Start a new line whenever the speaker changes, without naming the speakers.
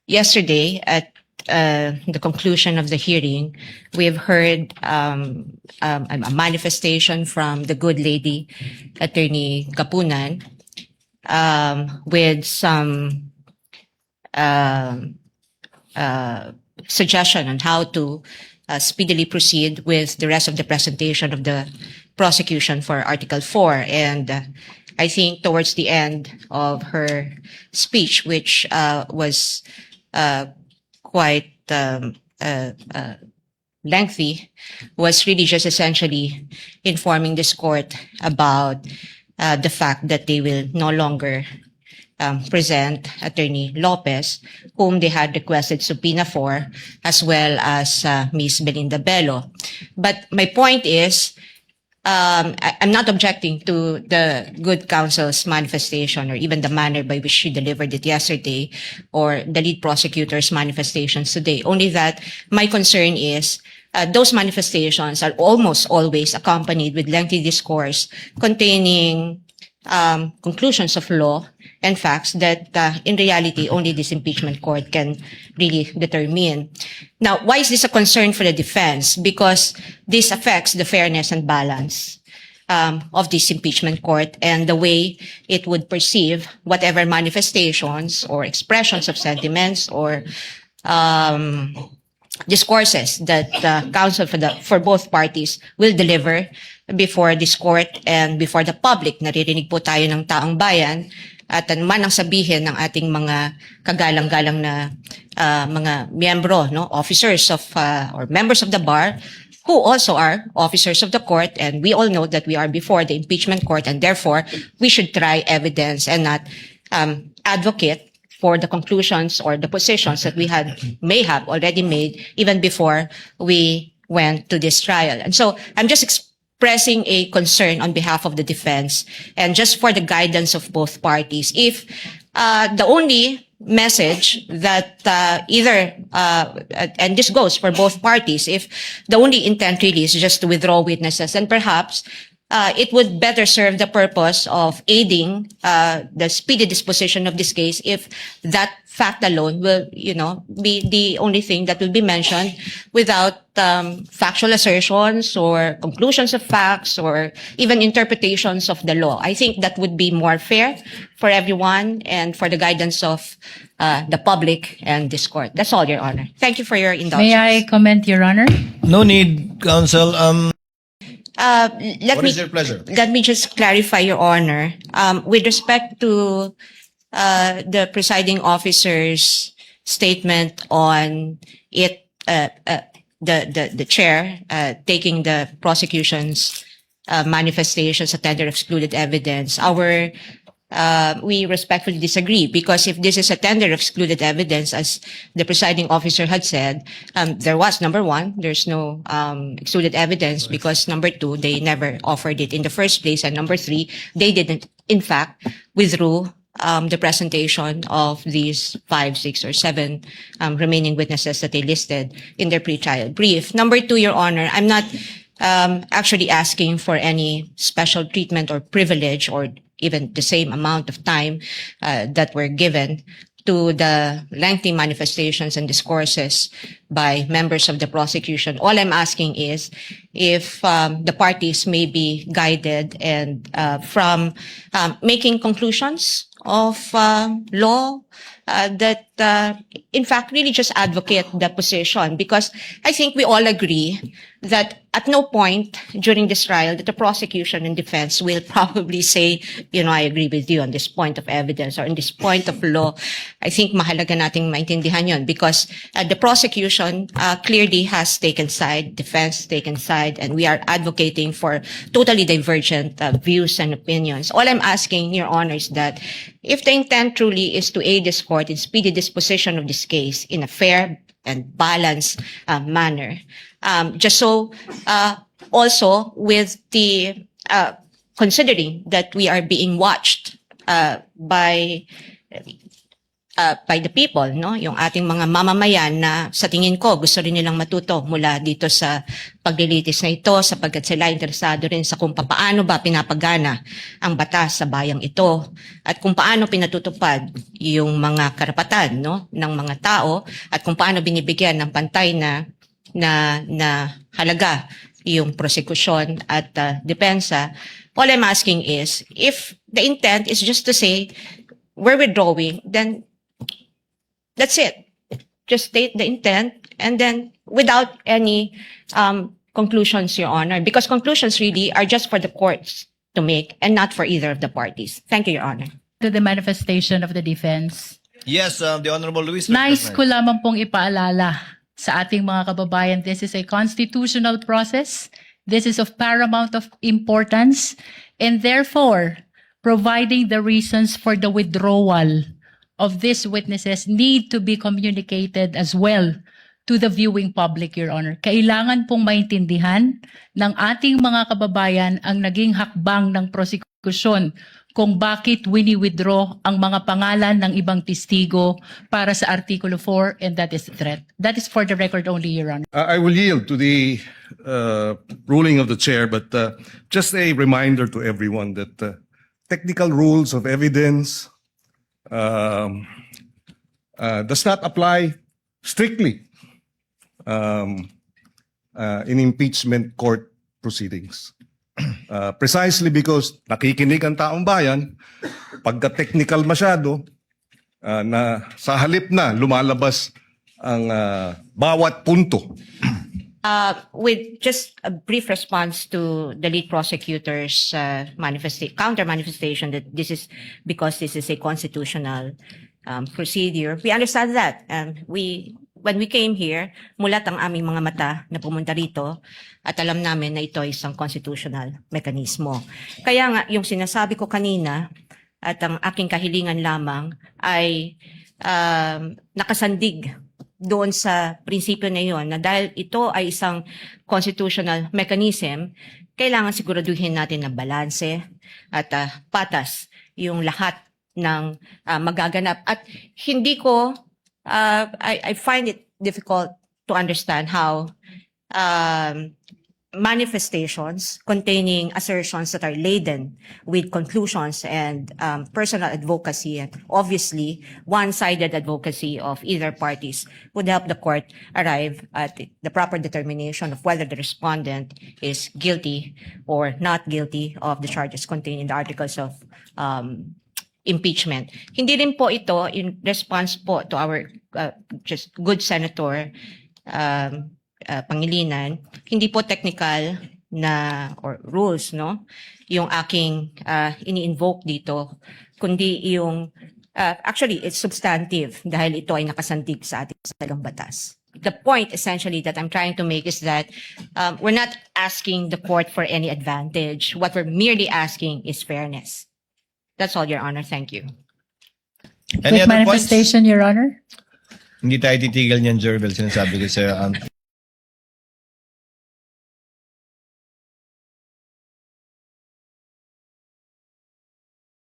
yesterday at the conclusion of the hearing, we've heard a manifestation from the good lady, Attorney Kapunan, with some suggestion on how to speedily proceed with the rest of the presentation of the prosecution for Article 4. And I think towards the end of her speech, which was quite lengthy, was really just essentially informing this court about the fact that they will no longer present Attorney Lopez, whom they had requested subpoena for, as well as Ms. Belinda Bello. But my point is, I'm not objecting to the good counsel's manifestation or even the manner by which she delivered it yesterday or the lead prosecutor's manifestations today. Only that my concern is those manifestations are almost always accompanied with lengthy discourse containing conclusions of law and facts that in reality only this impeachment court can really determine. Now, why is this a concern for the defense? Because this affects the fairness and balance of this impeachment court and the way it would perceive whatever manifestations or expressions of sentiments or discourses that counsel for both parties will deliver before this court and before the public. Naririnig po tayo ng taong bayan at anuman ang sabihin ng ating mga kagalang-galang na mga miyembro, no, officers of or members of the bar who also are officers of the court, and we all know that we are before the impeachment court, and therefore we should try evidence and not advocate for the conclusions or the positions that we may have already made even before we went to this trial. And so I'm just expressing a concern on behalf of the defense and just for the guidance of both parties. If the only message that and this goes for both parties, if the only intent really is just to withdraw witnesses, then perhaps it would better serve the purpose of aiding the speedy disposition of this case if that fact alone will, be the only thing that will be mentioned without factual assertions or conclusions of facts or even interpretations of the law. I think that would be more fair for everyone and for the guidance of the public and this court. That's all, Your Honor. Thank you for your indulgence.
May I comment, Your Honor?
No need, counsel.
What
is your pleasure?
Let me just clarify, Your Honor. With respect to the presiding officer's statement on it, the chair taking the prosecution's manifestations a tender of excluded evidence, we respectfully disagree, because if this is a tender of excluded evidence, as the presiding officer had said, there was, number one, there's no excluded evidence because, number two, they never offered it in the first place, and number three, they didn't, in fact, withdrew the presentation of these 5, 6, or 7 remaining witnesses that they listed in their pre-trial brief. Number two, Your Honor, I'm not actually asking for any special treatment or privilege or even the same amount of time that were given to the lengthy manifestations and discourses by members of the prosecution. All I'm asking is if the parties may be guided and from making conclusions of law that in fact really just advocate the position, because I think we all agree that at no point during this trial that the prosecution and defense will probably say, I agree with you on this point of evidence or on this point of law. I think mahalaga nating maintindihan yun, because the prosecution clearly has taken side, defense taken side, and we are advocating for totally divergent views and opinions. All I'm asking, Your Honor, is that if the intent truly is to aid this court in speedy disposition of this case in a fair and balanced manner, just so also with the considering that we are being watched by by the people, no? Yung ating mga mamamayan na sa tingin ko gusto rin nilang matuto mula dito sa paglilitis na ito sapagkat sila interesado rin sa kung paano ba pinapagana ang batas sa bayang ito at kung paano pinatutupad yung mga karapatan, no, ng mga tao at kung paano binibigyan ng pantay na halaga yung prosekusyon at depensa. All I'm asking is, if the intent is just to say, we're withdrawing, then that's it. Just state the intent and then without any conclusions, Your Honor, because conclusions really are just for the courts to make and not for either of the parties. Thank you, Your Honor.
To the manifestation of the defense.
Yes, the Honorable Luis.
Nais ko lamang pong ipaalala sa ating mga kababayan, this is a constitutional process. This is of paramount of importance. And therefore, providing the reasons for the withdrawal of these witnesses need to be communicated as well to the viewing public, Your Honor. Kailangan pong maintindihan ng ating mga kababayan ang naging hakbang ng prosekusyon kung bakit wini-withdraw ang mga pangalan ng ibang testigo para sa Artikulo 4, and that is threat. That is for the record only, Your Honor.
I will yield to the ruling of the chair, but just a reminder to everyone that technical rules of evidence does not apply strictly in impeachment court proceedings. Precisely because nakikinig ang taong bayan, pagka technical masyado, na sa halip na lumalabas ang bawat punto.
With just a brief response to the lead prosecutor's counter manifestation that this is because this is a constitutional procedure. We understand that. When we came here, mulat ang aming mga mata na pumunta rito at alam namin na ito ay isang constitutional mekanismo. Kaya nga, yung sinasabi ko kanina at ang aking kahilingan lamang ay nakasandig doon sa prinsipyo na yun na dahil ito ay isang constitutional mechanism, kailangan siguraduhin natin na balanse at patas yung lahat ng magaganap. At hindi ko, I find it difficult to understand how manifestations containing assertions that are laden with conclusions and personal advocacy and obviously one-sided advocacy of either parties would help the court arrive at the proper determination of whether the respondent is guilty or not guilty of the charges contained in the articles of impeachment. Hindi rin po ito in response po to our just good Senator Pangilinan, hindi po technical na or rules, no, yung aking ini-invoke dito, kundi yung actually it's substantive dahil ito ay nakasandig sa ating saligang batas. The point essentially that I'm trying to make is that we're not asking the court for any advantage. What we're merely asking is fairness. That's all, Your Honor. Thank you.
Any
Quick
other points?
manifestation, Your Honor.
Hindi tayo titigil niyan, Jervel. Sinasabi ko sa'yo,